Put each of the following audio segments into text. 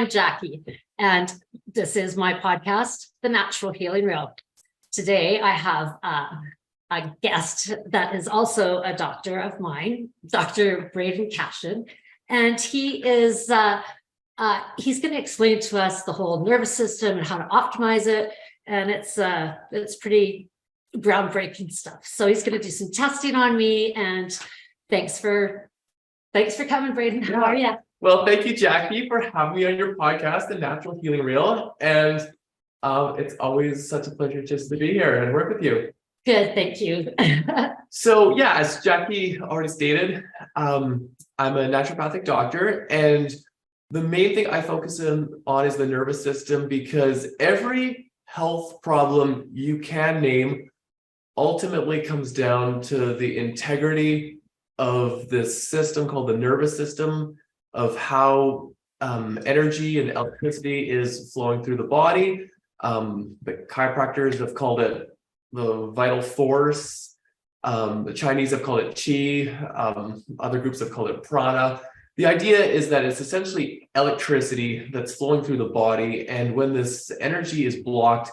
I'm Jackie, and this is my podcast, The Natural Healing Reel. Today, I have a guest that is also a doctor of mine, Dr. Braedon Cashion, and he is he's going to explain to us the whole nervous system and how to optimize it, and it's pretty groundbreaking stuff. So he's going to do some testing on me, and thanks for coming, Braedon. How are you? Well, thank you, Jackie, for having me on your podcast, The Natural Healing Reel. And it's always such a pleasure just to be here and work with you. Good, thank you. So yeah, as Jackie already stated, I'm a naturopathic doctor, and the main thing I focus on is the nervous system, because every health problem you can name ultimately comes down to the integrity of this system called the nervous system, of how energy and electricity is flowing through the body. The chiropractors have called it the vital force. The Chinese have called it qi. Other groups have called it prana. The idea is that it's essentially electricity that's flowing through the body, and when this energy is blocked,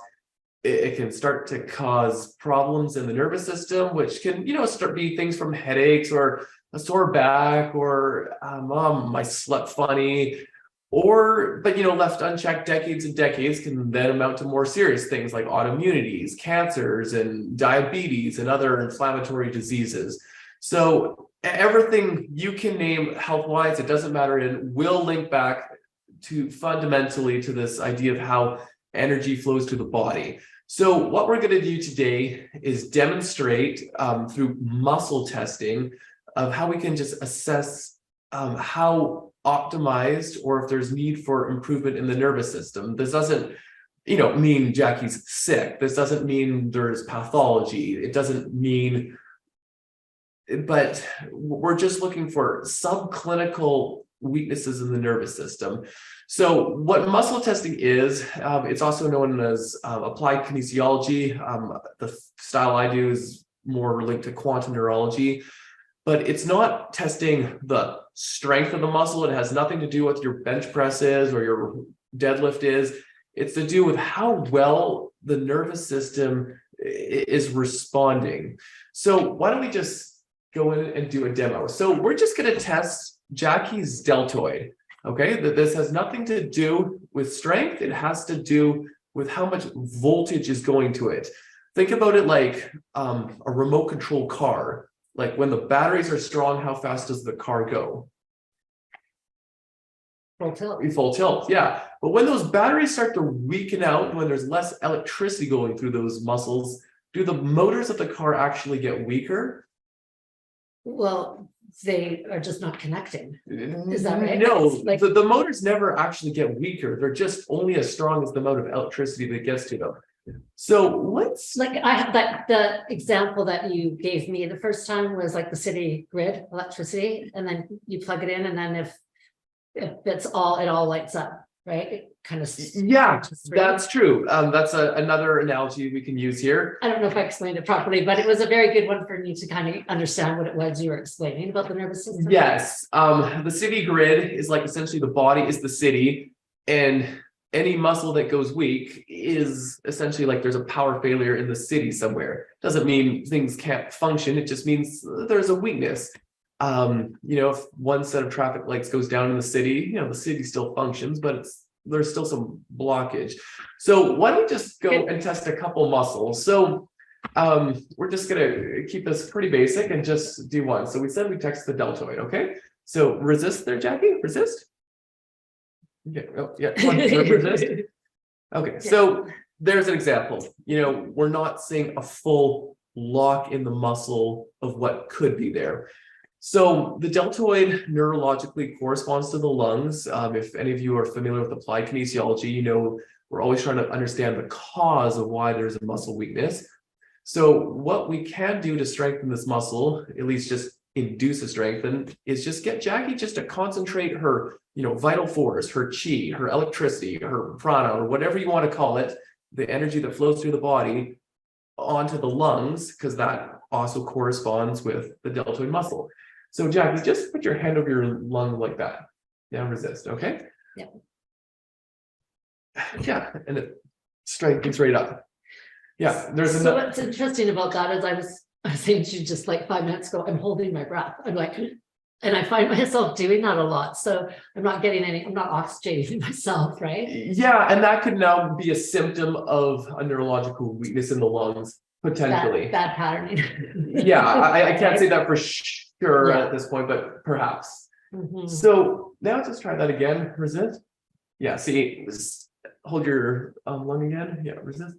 it can start to cause problems in the nervous system, which can, start be things from headaches or a sore back, or mom, I slept funny, but left unchecked, decades and decades can then amount to more serious things like autoimmunities, cancers, and diabetes and other inflammatory diseases. So everything you can name health-wise, it doesn't matter, and will link back to fundamentally to this idea of how energy flows to the body. So what we're going to do today is demonstrate through muscle testing of how we can just assess how optimized, or if there's need for improvement in the nervous system. This doesn't, mean Jackie's sick. This doesn't mean there's pathology. It doesn't mean, but we're just looking for subclinical weaknesses in the nervous system. So what muscle testing is, it's also known as applied kinesiology. The style I do is more linked to quantum neurology, but it's not testing the strength of the muscle. It has nothing to do with your bench press is or your deadlift is. It's to do with how well the nervous system is responding. So why don't we just go in and do a demo? So we're just going to test Jackie's deltoid. Okay, this has nothing to do with strength. It has to do with how much voltage is going to it. Think about it like a remote control car. Like when the batteries are strong, how fast does the car go? Full tilt. Full tilt, yeah. But when those batteries start to weaken out, when there's less electricity going through those muscles, do the motors of the car actually get weaker? Well, they are just not connecting. Is that right? No, the motors never actually get weaker. They're just only as strong as the amount of electricity that gets to them. So let's the example that you gave me the first time was like the city grid electricity, and then you plug it in, and then if it's all, it all lights up, right? It kind of, yeah, that's true. That's another analogy we can use here. I don't know if I explained it properly, but it was a very good one for me to kind of understand what it was you were explaining about the nervous system. Yes, the city grid is like essentially the body is the city, and any muscle that goes weak is essentially like there's a power failure in the city somewhere. Doesn't mean things can't function. It just means there's a weakness. If one set of traffic lights goes down in the city, the city still functions, but there's still some blockage. So why don't we just go and test a couple muscles? So we're just gonna keep this pretty basic and just do one. So we said we test the deltoid, okay? So resist there, Jackie, resist. Okay, oh yeah, resist. Okay, so there's an example. We're not seeing a full lock in the muscle of what could be there. So the deltoid neurologically corresponds to the lungs. If any of you are familiar with applied kinesiology, we're always trying to understand the cause of why there's a muscle weakness. So what we can do to strengthen this muscle, at least just induce a strengthen, is just get Jackie just to concentrate her, vital force, her chi, her electricity, her prana, or whatever you want to call it, the energy that flows through the body onto the lungs, because that also corresponds with the deltoid muscle. So Jackie, just put your hand over your lung like that. Now resist, okay? Yeah. Yeah, and it strengthens right up. Yeah, there's So another. what's interesting about that is I was saying to you just like 5 minutes ago, I'm holding my breath. I'm like, and I find myself doing that a lot. So I'm not oxygenating myself, right? Yeah, and that could now be a symptom of a neurological weakness in the lungs, potentially. Bad patterning. Yeah, I can't say that for sure Yeah. at this point, but perhaps. Mhm. So now just try that again. Resist. Yeah, see, hold your lung again. Yeah, resist.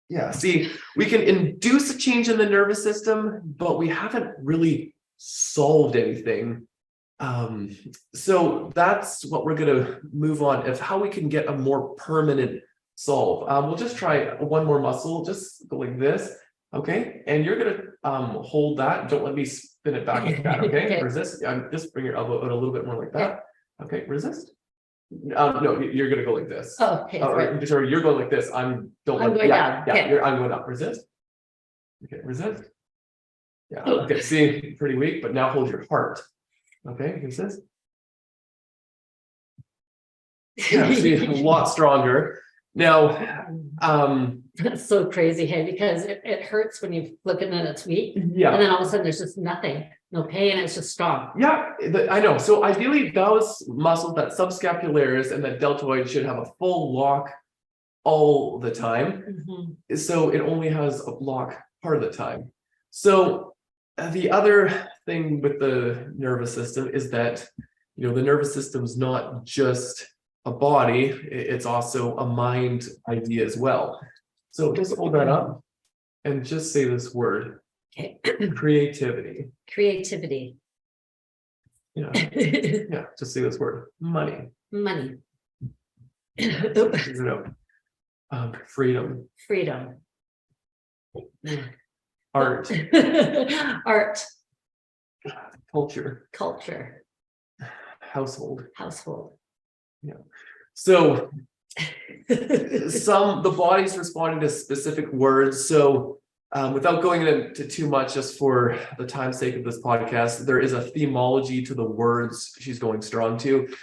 Yeah, see, we can induce a change in the nervous system, but we haven't really solved anything. So that's what we're going to move on of how we can get a more permanent solve. We'll just try one more muscle, just go like this. Okay, and you're going to hold that. Don't let me spin it back like that. Okay, Okay. resist. Just bring your elbow out a little bit more like that. Okay, resist. No, you're going to go like this. Oh, okay. Sorry, you're going like this. I'm going down. Yeah, Okay. I'm going up. Resist. Okay, resist. Yeah. Okay. See, pretty weak, but now hold your heart. Okay, resist. Yeah, see, a lot stronger. Now, That's so crazy, hey, because it hurts when you're looking at its weak. yeah. And then all of a sudden there's just nothing, no pain, it's just strong. Yeah, I know. So ideally, those muscles, that subscapularis and that deltoid, should have a full lock all the time. Mhm. So it only has a lock part of the time. So the other thing with the nervous system is that, the nervous system is not just a body, it's also a mind idea as well. So just hold that up and just say this word. Okay. Creativity. Creativity. Yeah, yeah, just say this word. Money. Money. Freedom. Freedom. Art. Art. Culture. Culture. Household. Household. Yeah. So the body's responding to specific words. So without going into too much, just for the time's sake of this podcast, there is a themology to the words she's going strong to.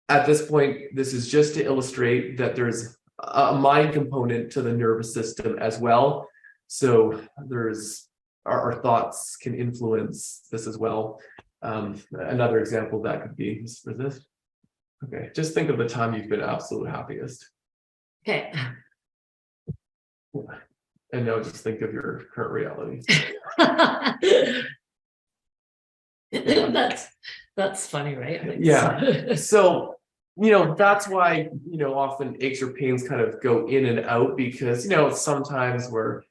At this point, this is just to illustrate that there's a mind component to the nervous system as well. So there's our thoughts can influence this as well. Another example of that could be resist. Okay, just think of the time you've been absolute happiest. Okay. And now just think of your current reality. That's funny, right? Yeah. So, that's why, often aches or pains kind of go in and out because, sometimes we're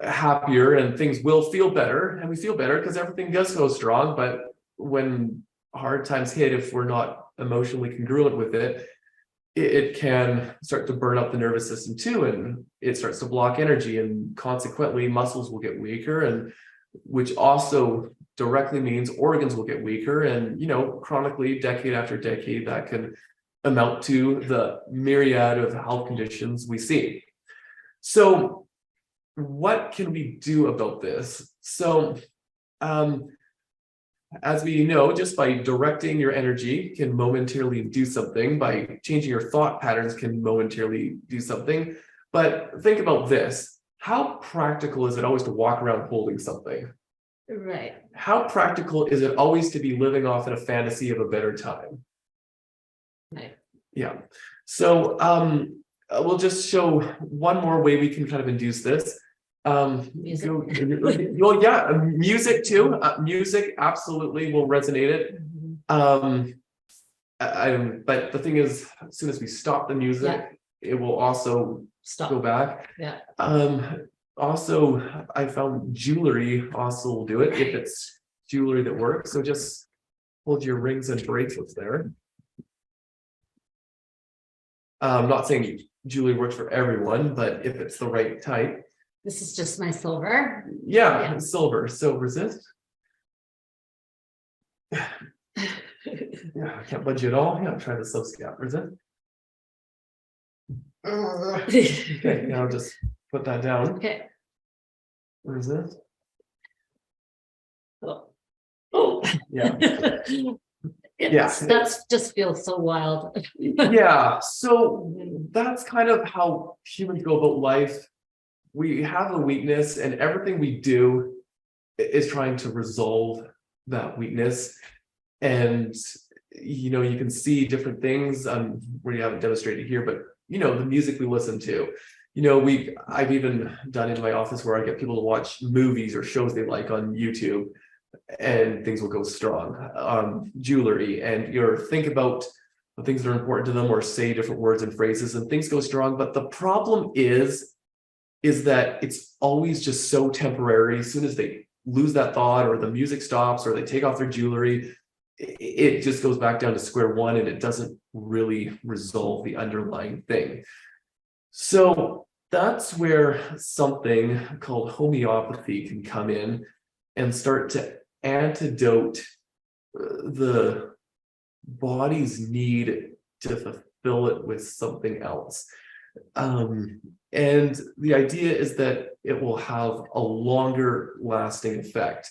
happier and things will feel better, and we feel better because everything does go strong. But when hard times hit, if we're not emotionally congruent with it, it can start to burn up the nervous system too, and it starts to block energy, and consequently muscles will get weaker, and which also directly means organs will get weaker, and chronically, decade after decade, that can amount to the myriad of health conditions we see. So what can we do about this? So as we know, just by directing your energy can momentarily do something. By changing your thought patterns can momentarily do something. But think about this. How practical is it always to walk around holding something? Right. How practical is it always to be living off in a fantasy of a better time? Right. Yeah. So we'll just show one more way we can kind of induce this. Music. Well, yeah, music too. Music absolutely will resonate it. But the thing is, as soon as we stop the music, it will also go back. Yeah. Also, I found jewelry also will do it if it's jewelry that works. So just hold your rings and bracelets there. I'm not saying jewelry works for everyone, but if it's the right type. This is just my silver. Yeah. Silver. So resist. Yeah, I can't budge at all. Yeah, try the subscap. Resist. Okay, now just put that down. Okay. Resist. Oh. Yeah. That's just feels so wild. Yeah, so that's kind of how humans go about life. We have a weakness, and everything we do is trying to resolve that weakness. And you can see different things. We haven't demonstrated here, but the music we listen to. I've even done it in my office where I get people to watch movies or shows they like on YouTube, and things will go strong. Jewelry, and think about the things that are important to them, or say different words and phrases, and things go strong. But the problem is that it's always just so temporary. As soon as they lose that thought, or the music stops, or they take off their jewelry, it just goes back down to square one, and it doesn't really resolve the underlying thing. So that's where something called homeopathy can come in and start to antidote the body's need to fulfill it with something else. And the idea is that it will have a longer lasting effect.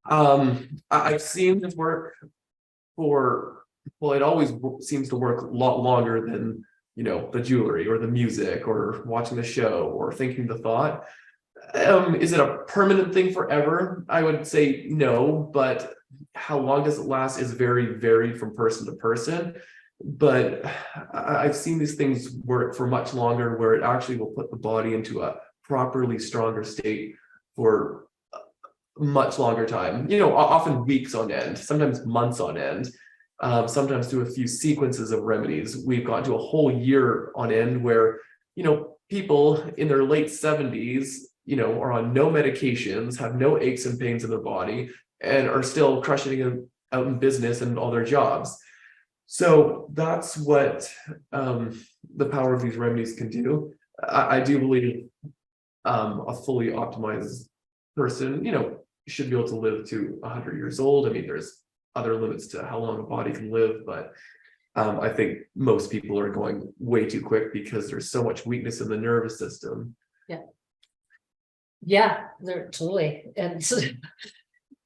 I've seen this work it always seems to work a lot longer than the jewelry or the music or watching the show or thinking the thought. Is it a permanent thing forever? I would say no, but how long does it last is very varied from person to person. But I've seen these things work for much longer, where it actually will put the body into a properly stronger state for much longer time, often weeks on end, sometimes months on end, sometimes through a few sequences of remedies. We've gone to a whole year on end where, people in their late 70s, are on no medications, have no aches and pains in their body, and are still crushing it out in business and all their jobs. So that's what the power of these remedies can do. I do believe a fully optimized person, should be able to live to 100 years old. I mean, there's other limits to how long a body can live, but I think most people are going way too quick because there's so much weakness in the nervous system. Yeah, they're totally. And so,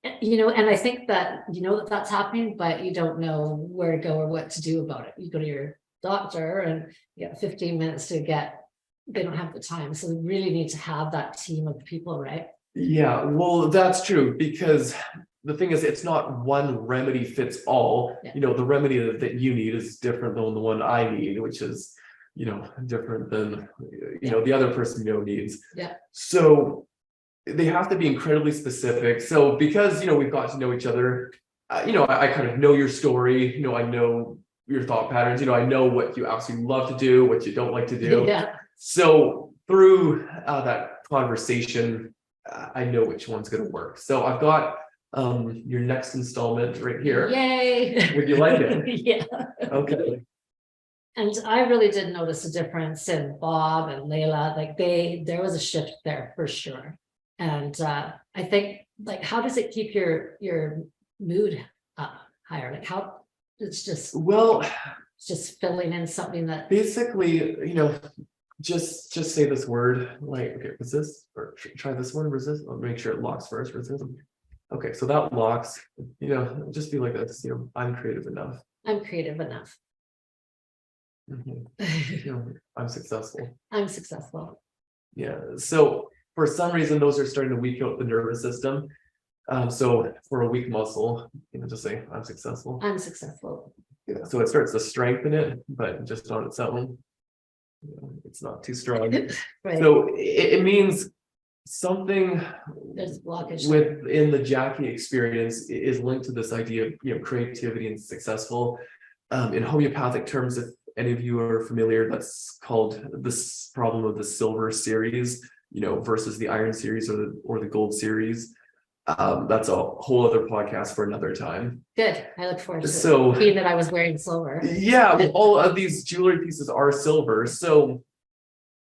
and I think that that that's happening, but you don't know where to go or what to do about it. You go to your doctor and you get 15 minutes to they don't have the time. So we really need to have that team of people, right? Yeah, well, that's true, because the thing is, it's not one remedy fits all. Yeah. The remedy that you need is different than the one I need, which is different than the other person needs. Yeah. So they have to be incredibly specific. So because we've got to know each other, I kind of know your story. I know your thought patterns. I know what you absolutely love to do, what you don't like to do. Yeah. So through that conversation, I know which one's going to work. So I've got your next installment right here. Yay! Would you like it? Yeah. Okay. And I really did notice a difference in Bob and Layla. Like there was a shift there for sure. And I think, how does it keep your mood up higher? Like how it's just filling in something that basically, just say this word, okay, resist, or try this one, resist. I'll make sure it locks first, resist. Okay, so that locks, just be like this, I'm creative enough. I'm creative enough. Mm-hmm. I'm successful. I'm successful. Yeah, so for some reason, those are starting to weaken out the nervous system. So for a weak muscle, just say, I'm successful. I'm successful. Yeah, so it starts to strengthen it, but just on its own. It's not too strong. Right. So it means something There's blockage within the Jackie experience is linked to this idea of creativity and successful. In homeopathic terms, if any of you are familiar, that's called this problem of the silver series, versus the iron series or the gold series. That's a whole other podcast for another time. Good. I look forward to it. Being that I was wearing silver. Yeah, well, all of these jewelry pieces are silver. So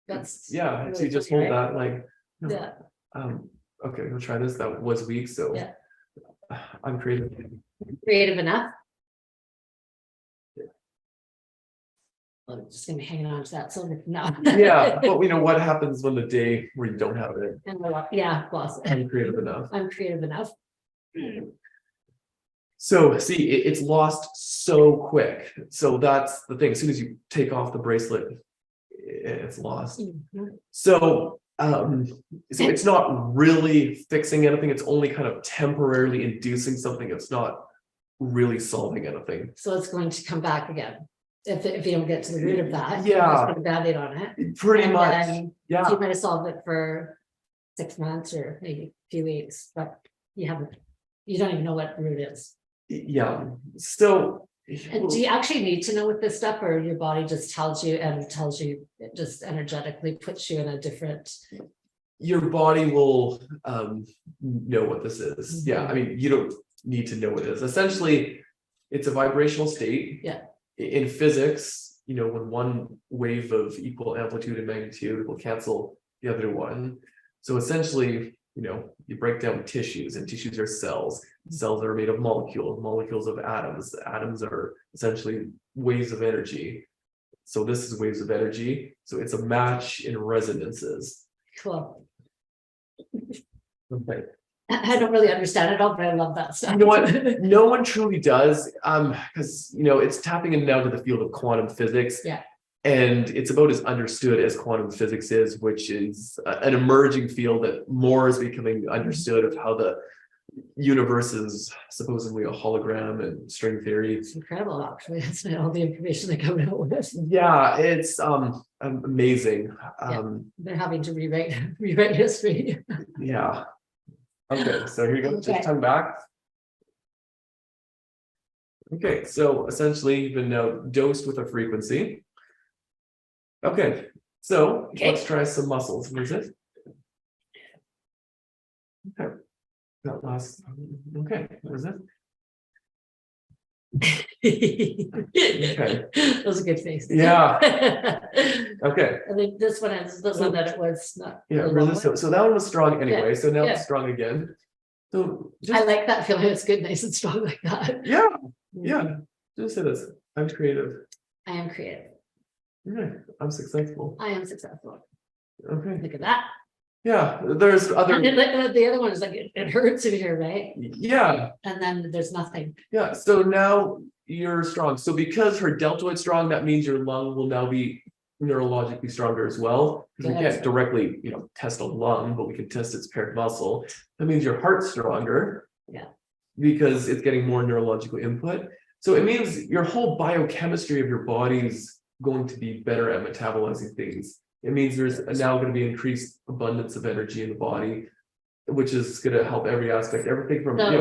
that's really so you just hold that okay, we'll try this. That was weak, so yeah. I'm creative. Creative enough. I'm just gonna be hanging on to that silver now. Yeah, but what happens when the day where you don't have it? And yeah, boss. I'm creative enough. I'm creative enough. So see, it's lost so quick. So that's the thing. As soon as you take off the bracelet, it's lost. So so it's not really fixing anything. It's only kind of temporarily inducing something. It's not really solving anything. So it's going to come back again. If you don't get to the root of that, Yeah. you just put a Band-Aid on it. Pretty And much. then Yeah. you might have solved it for 6 months or maybe a few weeks, but you don't even know what the root is. Yeah. So And do you actually need to know what this stuff, or your body just tells you and tells you, it just energetically puts you in a different? your body will know what this is. Yeah. I mean, you don't need to know what it is. Essentially, it's a vibrational state. Yeah. In physics, when one wave of equal amplitude and magnitude will cancel the other one. So essentially, you break down tissues, and tissues are cells. Cells are made of molecules of atoms. Atoms are essentially waves of energy. So this is waves of energy. So it's a match in resonances. Cool. Okay. I don't really understand it all, but I love that stuff. You know what? No one truly does, because it's tapping in now to the field of quantum physics. Yeah. And it's about as understood as quantum physics is, which is an emerging field that more is becoming understood of how the universe is supposedly a hologram and string theory. It's incredible, actually. That's not all the information they come out with. Yeah, it's amazing. They're having to rewrite history. Yeah. Okay, so here you go. Okay. Just tongue back. Okay, so essentially you've been now dosed with a frequency. Okay, so let's try some muscles. What is it? Okay. That last. Okay, what is it? Okay. That was a good face. Yeah. Okay. I think this one is the one that it was not. Yeah, really really. long So that one was strong anyway. Yeah, So now yeah. it's strong again. So one. I just like that feeling. It's good, nice and strong like that. yeah. Just say this. I'm creative. I am creative. Okay, I'm successful. I am successful. Okay. Look at that. Yeah, there's other. And then, the other one is like it hurts in here, right? Yeah, And then there's nothing. yeah. So now you're strong. So because her deltoid's strong, that means your lung will now be neurologically stronger as well. Because we Good. can't directly, test a lung, but we can test its paired muscle. That means your heart's stronger. Yeah. Because it's getting more neurological input. So it means your whole biochemistry of your body's going to be better at metabolizing things. It means there's now going to be increased abundance of energy in the body, which is going to help every aspect, everything from from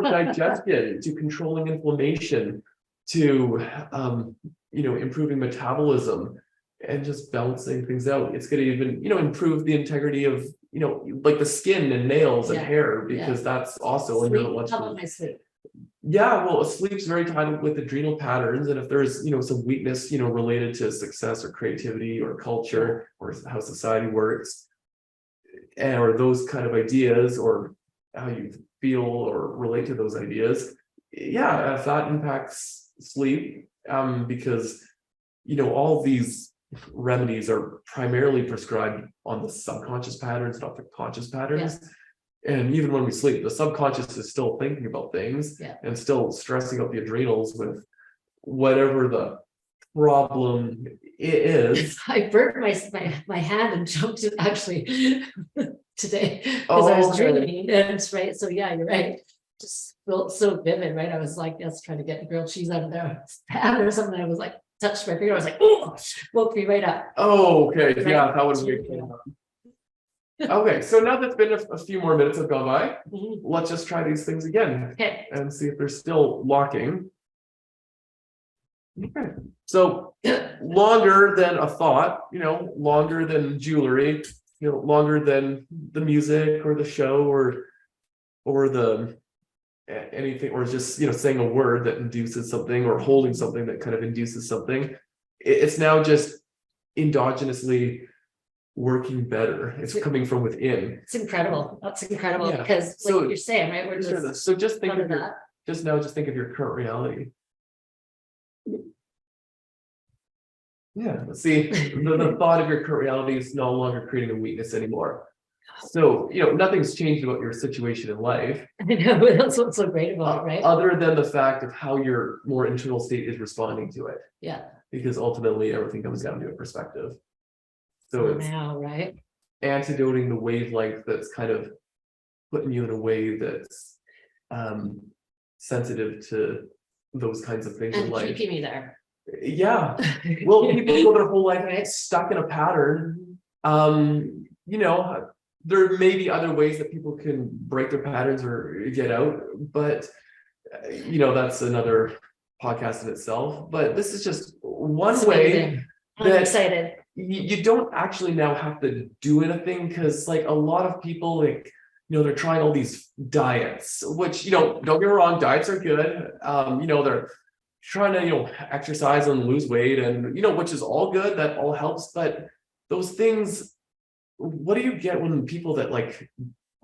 digestion to controlling inflammation to improving metabolism and just balancing things out. It's going to even improve the integrity of like the skin and nails and hair, because that's also a neurological. How about my sleep? Yeah, well, sleep's very tied with adrenal patterns, and if there's some weakness related to success or creativity or culture or how society works, or those kind of ideas, or how you feel or relate to those ideas, yeah, if that impacts sleep, because all these remedies are primarily prescribed on the subconscious patterns, not the conscious patterns. Yeah. And even when we sleep, the subconscious is still thinking about things and still stressing out the adrenals with whatever the problem is. I burnt my hand and jumped it actually today because I was dreaming. And it's right. So yeah, you're right. Just felt so vivid, right? I was like, yes, trying to get grilled cheese out of there or something. I was like, touched my finger. I was like, oh, woke me right up. Oh, okay. Right? Yeah, that would wake me up. Okay, so now that's been a few more minutes have gone by, let's just try these things again and see if they're still locking. Okay, so longer than a thought, longer than jewelry, longer than the music or the show or the anything, or just saying a word that induces something, or holding something that kind of induces something. It's now just endogenously working better. It's coming from within. It's incredible. That's incredible because like you're saying, right? We're just so just think of just think of your current reality. Yeah, see, the thought of your current reality is no longer creating a weakness anymore. So, nothing's changed about your situation in life, I know, that's what's so great about it, right? other than the fact of how your more internal state is responding to it, Yeah. because ultimately everything comes down to a perspective. So it's Now, right? antidoting the wavelength that's kind of putting you in a way that's sensitive to those kinds of things in And life. keeping me there. Yeah. Well, people go their whole life Right. stuck in a pattern. There may be other ways that people can break their patterns or get out, but that's another podcast in itself. But this is just one It's way amazing. I'm that excited. you don't actually now have to do anything, because like a lot of people, like, they're trying all these diets, which, don't get me wrong, diets are good. They're trying to, exercise and lose weight, and, which is all good, that all helps. But those things, what do you get when people that like,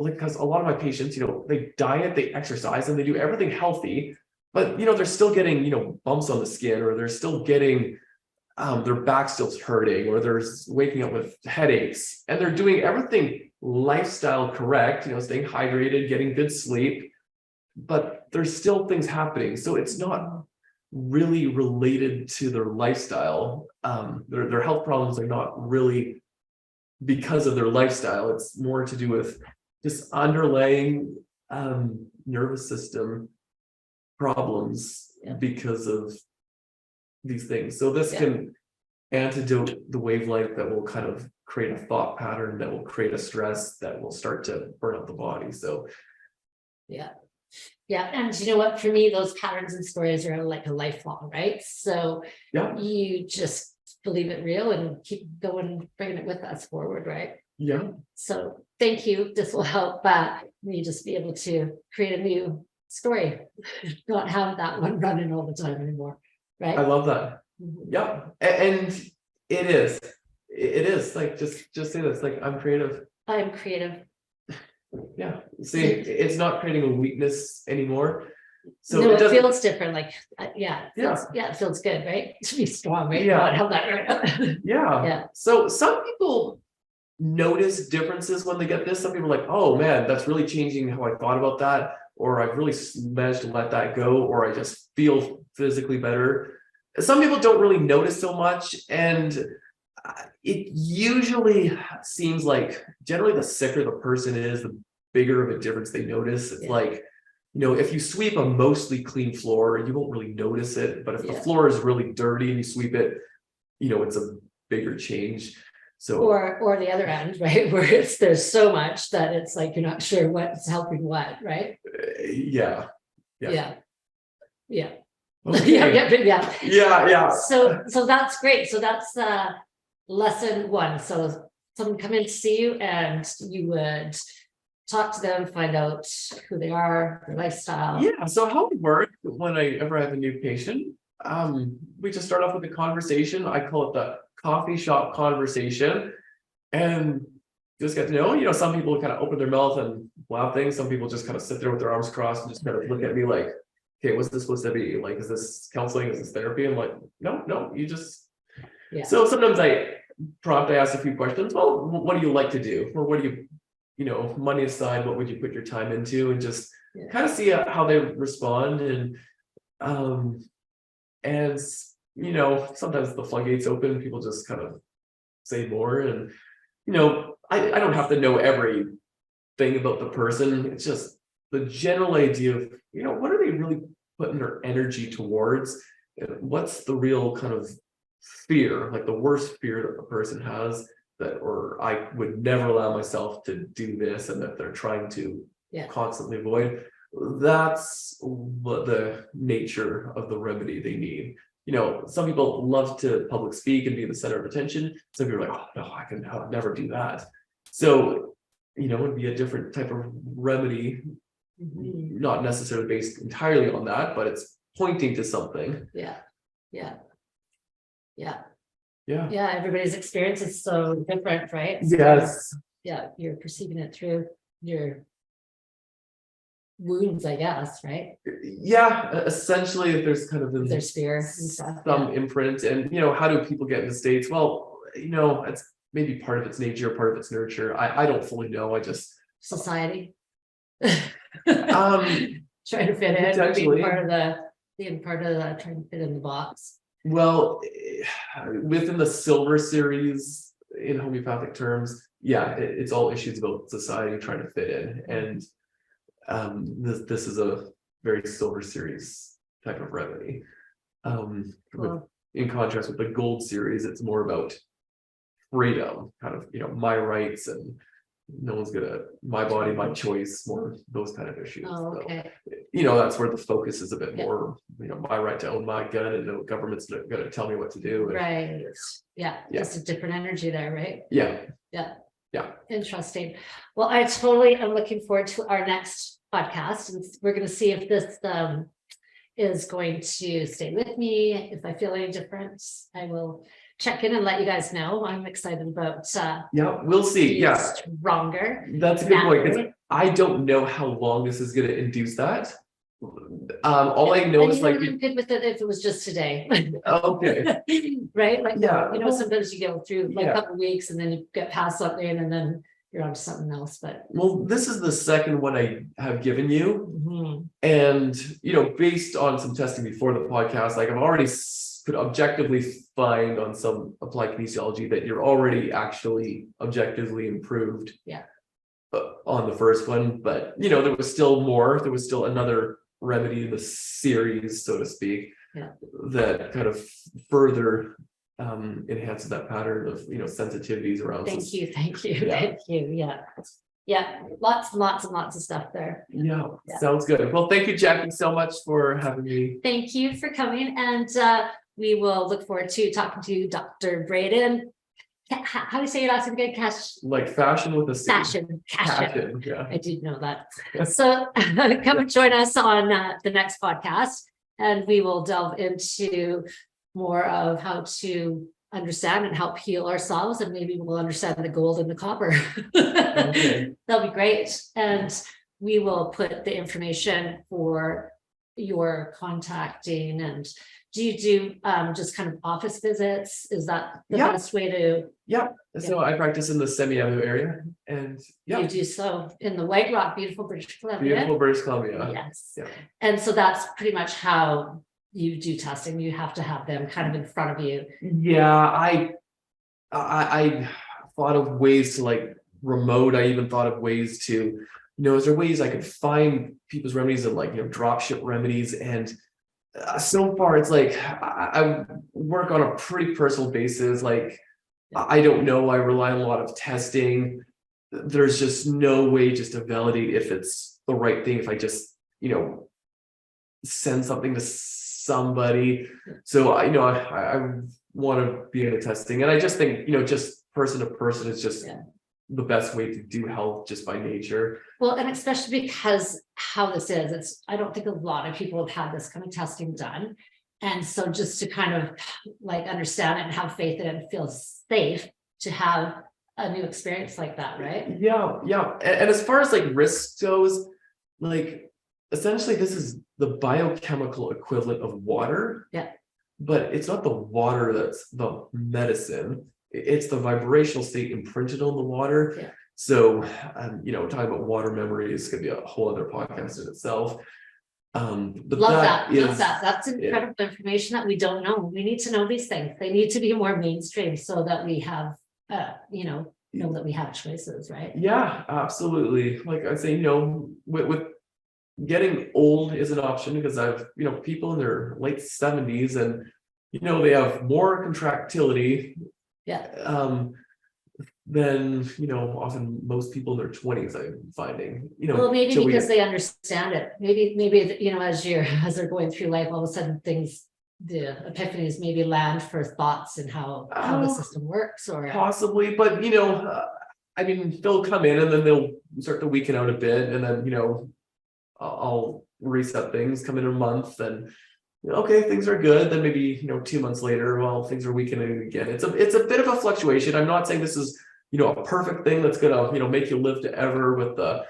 because a lot of my patients, they diet, they exercise, and they do everything healthy, but, they're still getting, bumps on the skin, or they're still getting their back still hurting, or they're waking up with headaches, and they're doing everything lifestyle correct, staying hydrated, getting good sleep, but there's still things happening. So it's not really related to their lifestyle. Their health problems are not really because of their lifestyle. It's more to do with just underlying nervous system problems because of these things. So this can antidote the wavelength that will kind of create a thought pattern, that will create a stress that will start to burn out the body. So Yeah. And you know what, for me, those patterns and stories are like a lifelong, right? So you just believe it real and keep going, bringing it with us forward, right? So thank you. This will help me just be able to create a new story, not have that one running all the time anymore, right? I love that. And it is like, just say this, like, I'm creative. See, it's not creating a weakness anymore. So no, it feels different, like it feels good, right? To be strong, right? Not have that right. So some people notice differences when they get this. Some people are like, oh man, that's really changing how I thought about that, or I've really managed to let that go, or I just feel physically better. Some people don't really notice so much, and it usually seems like generally the sicker the person is, the bigger of a difference they notice. It's like, if you sweep a mostly clean floor, you won't really notice it. But if the floor is really dirty and you sweep it, it's a bigger change. So or the other end, right, where there's so much that it's like you're not sure what's helping what, right? Yeah. So that's great. So that's lesson one. So someone come in to see you, and you would talk to them, find out who they are, their lifestyle. So how it works whenever I have a new patient, we just start off with a conversation. I call it the coffee shop conversation, and just get to know. Some people kind of open their mouth and blab things. Some people just kind of sit there with their arms crossed and just kind of look at me like, okay, what's this supposed to be? Like, is this counseling? Is this therapy? I'm like, no, you just. So sometimes I ask a few questions. Well, what do you like to do? Or what do you, money aside, what would you put your time into? And just kind of see how they respond. And sometimes the floodgates open, people just kind of say more. And, I don't have to know everything about the person. It's just the general idea of, what are they really putting their energy towards? What's the real kind of fear, like the worst fear that the person has, that, or I would never allow myself to do this, and that they're trying to constantly avoid. That's what the nature of the remedy they need. Some people love to public speak and be the center of attention. Some people are like, oh no, I'll never do that. So, it'd be a different type of remedy, not necessarily based entirely on that, but it's pointing to something. Everybody's experience is so different, right? So, you're perceiving it through your wounds, I guess, right? Essentially, if there's kind of there's fear and stuff, some imprint. And how do people get in the States? Well, it's maybe part of its nature, part of its nurture. I don't fully know. I just Society. um Trying to fit in, potentially. being part of the trying to fit in the box. Well, within the silver series in homeopathic terms, yeah, it's all issues about society trying to fit in, and this is a very silver series type of remedy. Well, In contrast with the gold series, it's more about freedom, kind of, my rights, and no one's gonna, my body, my choice, more those kind of issues. oh, So, okay. that's where the focus is a bit Yeah. more, my right to own my gun, and no government's not gonna tell me what to do. And, Right. Yeah, just a different energy there, right? yeah. Yeah. Yeah. Interesting. Well, I totally am looking forward to our next podcast, and we're going to see if this is going to stay with me. If I feel any different, I will check in and let you guys know. I'm excited about Yeah, we'll see. being Yeah, stronger. that's a good point, because naturally. I don't know how long this is gonna induce that. All I know And is you know, like, I'm good with it if it was just today. okay, Right? Like, yeah, sometimes you go through like a yeah. couple of weeks and then you get past something and then you're on to something else. But Well, this is the second one I have given you, mhm. and based on some testing before the podcast, like I've already could objectively find on some applied kinesiology that you're already actually objectively improved. Yeah. On the first one, but there was still more. There was still another remedy in the series, so to speak, Yeah. that kind of further enhances that pattern of sensitivities around. Thank you. Yeah. Thank you. Yeah. Lots and lots and lots of stuff there. Yeah, Yeah. sounds good. Well, thank you, Jackie, so much for having me. Thank you for coming, and we will look forward to talking to Dr. Braedon. How do you say your last name again? Like fashion with a C. Cashion. Yeah. I did know that. So come and join us on the next podcast, and we will delve into more of how to understand and help heal ourselves, and maybe we'll understand the gold and the copper. Okay. That'll be great. And we will put the information for your contacting. And do you do just kind of office visits? Is that the Yeah. best way to? Yeah. So I practice in the Semi-Avenue area, and You do so in the White Rock, beautiful British Columbia. beautiful British Columbia. Yes. Yeah. And so that's pretty much how you do testing. You have to have them kind of in front of you. Yeah, I thought of ways to like remote. I even thought of ways to, is there ways I could find people's remedies and like drop ship remedies, and so far it's like I work on a pretty personal basis. Like I don't know, I rely on a lot of testing. There's just no way just to validate if it's the right thing if I just send something to somebody. So I want to be in the testing, and I just think just person to person is just the best way to do health just by nature. Well, and especially because how this is, I don't think a lot of people have had this kind of testing done. And so just to kind of like understand it and have faith in it and feel safe to have a new experience like that, right? Yeah. And as far as like risk goes, like essentially this is the biochemical equivalent of water. Yeah. But it's not the water that's the medicine. It's the vibrational state imprinted on the water. Yeah. So, talking about water memory is going to be a whole other podcast in itself. But Love that. That's incredible information that we don't know. We need to know these things. They need to be more mainstream so that we have, know that we have choices, right? Yeah, absolutely. Like I say, with getting old is an option, because I've, people in their late 70s and, they have more contractility. Yeah. Than often most people in their 20s, I'm finding. Well, maybe because they understand it. Maybe as they're going through life, all of a sudden the epiphanies maybe land for thoughts and how the system works, or possibly. But they'll come in and then they'll start to weaken out a bit, and then I'll reset things, come in a month, and okay, things are good. Then maybe 2 months later, well, things are weakening again. It's a bit of a fluctuation. I'm not saying this is a perfect thing that's gonna make you live to ever with the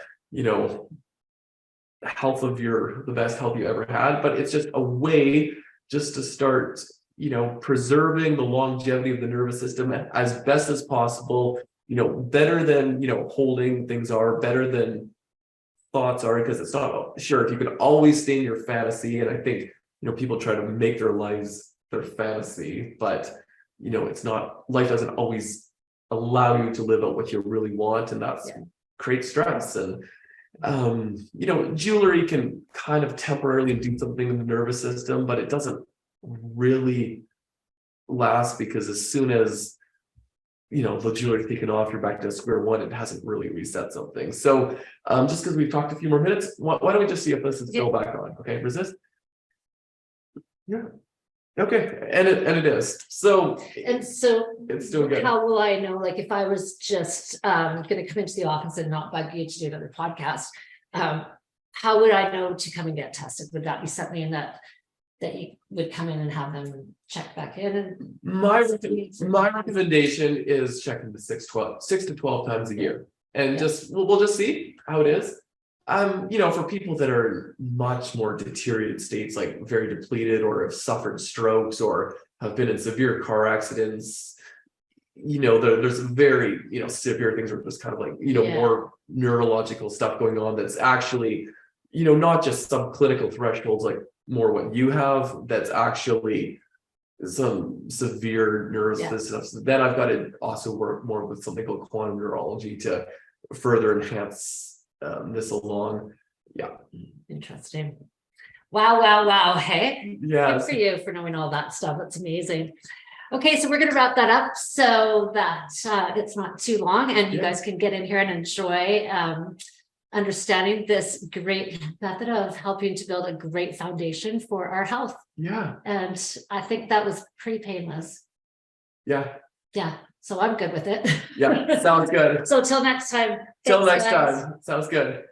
health of the best health you ever had, but it's just a way just to start preserving the longevity of the nervous system as best as possible, better than, holding things are, better than thoughts are, because it's not sure if you can always stay in your fantasy. And I think, people try to make their lives their fantasy, but, it's not, life doesn't always allow you to live out what you really want. And that's creates stress. And, jewelry can kind of temporarily do something in the nervous system, but it doesn't really last, because as soon as the jewelry taken off, you're back to square one. It hasn't really reset something. So just because we've talked a few more minutes, why don't we just see if this is still back on? Okay, resist. Yeah. Okay, and it is. So it's still good. How will I know, like, if I was just going to come into the office and not bug you to do another podcast, how would I know to come and get tested? Would that be something that you would come in and have them check back in? And my recommendation is checking the 6 to 12 times a year, and we'll just see how it is. For people that are in much more deteriorated states, like very depleted, or have suffered strokes, or have been in severe car accidents, there's very, severe things where there's kind of like, more neurological stuff going on that's actually, not just subclinical thresholds, like more what you have, that's actually some severe neurological stuff. So then I've got to also work more with something called quantum neurology to further enhance this along. Interesting. Wow. Hey, yeah, good for you for knowing all that stuff. That's amazing. Okay, so we're going to wrap that up so that it's not too long, and you guys can get in here and enjoy understanding this great method of helping to build a great foundation for our health. And I think that was pretty painless. So I'm good with it. Sounds good. So till next time. Sounds good.